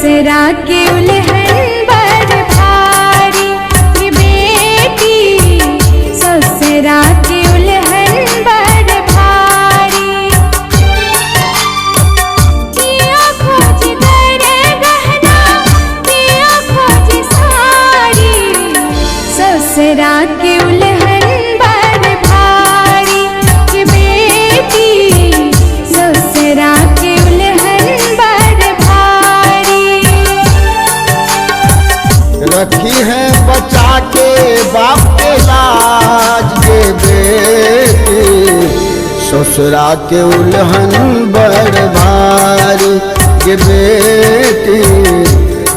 ससुरा के उल्हन बड़ भारी, ये बेटी ससुरा के उल्हन बड़ भारी। किया खोज करे गहना, किया खोज साड़ी, ससुरा के उल्हन बड़ भारी, ये बेटी ससुरा के उल्हन बड़ भारी। रखी है बचा के बाप के लाज, ये बेटी ससुरा के उल्हन बड़ भारी, ये बेटी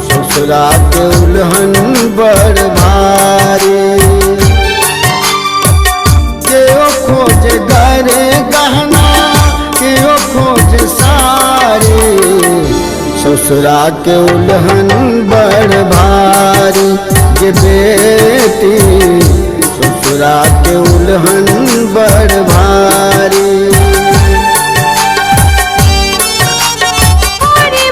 ससुरा के उल्हन बड़ भारी। केओ खोज गरे गहना, केओ खोज सारी, ससुरा के उल्हन बड़ भारी, ये बेटी ससुरा के उल्हन बड़ भारी। भोरे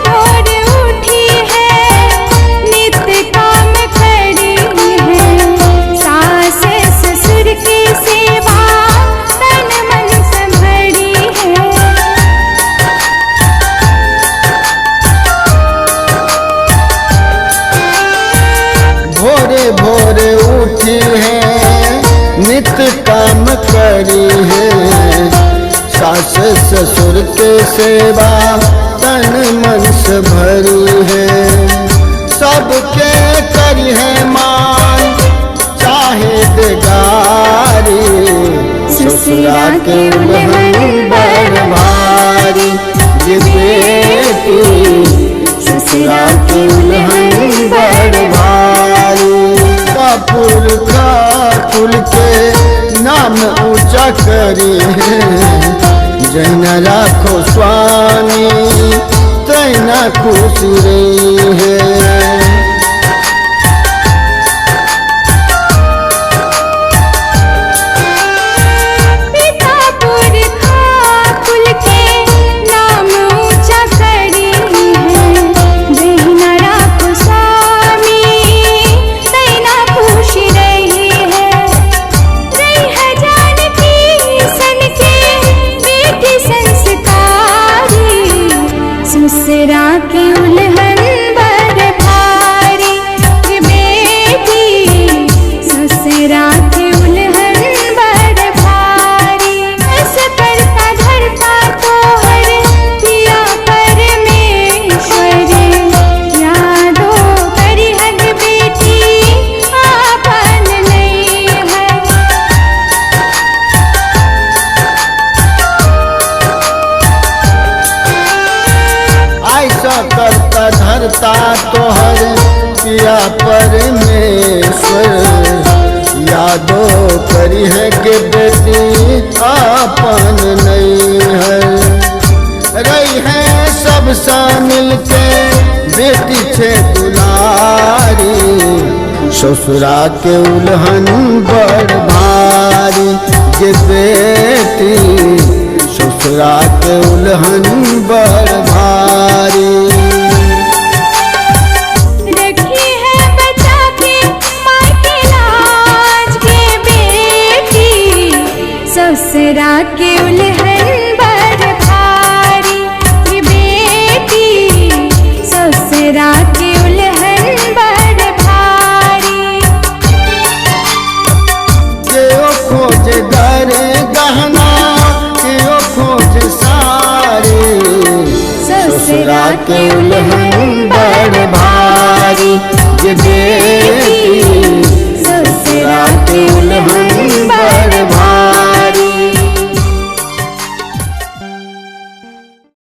भोरे उठी है, नित्य काम करी है, सास ससुर के सेवा तन मन से भरी है। सबके करी है मान चाहे देगारी, ससुरा के उल्हन बड़ भारी, ये बेटी ससुरा के उल्हन बड़ भारी। कापुर का कुल के नाम ऊंचा करी है, जैन राखो स्वामी तैना खुश रही है। ससुरा के उल्हन बड़ भारी, ये बेटी ससुरा के उल्हन बड़ भारी। ऐसे करता धरता तोहर पिया परमेश्वर, यादो करी हद बेटी आपन नहीं है। ऐसा करता धरता तोहर पिया परमेश्वर, यादो करी है कि बेटी आपन नहीं है। रही है सब सा मिलके बेटी छे दुलारी, ससुरा के उल्हन बड़ भारी, ये बेटी ससुरा के उल्हन बड़ भारी। रखी है बचा के माँ के लाज, के बेटी ससुरा के उल्हन बड़ भारी, ये बेटी ससुरा के उल्हन बड़ भारी। केओ खोज गरे गहना, केओ खोज सारी, ससुरा के उल्हन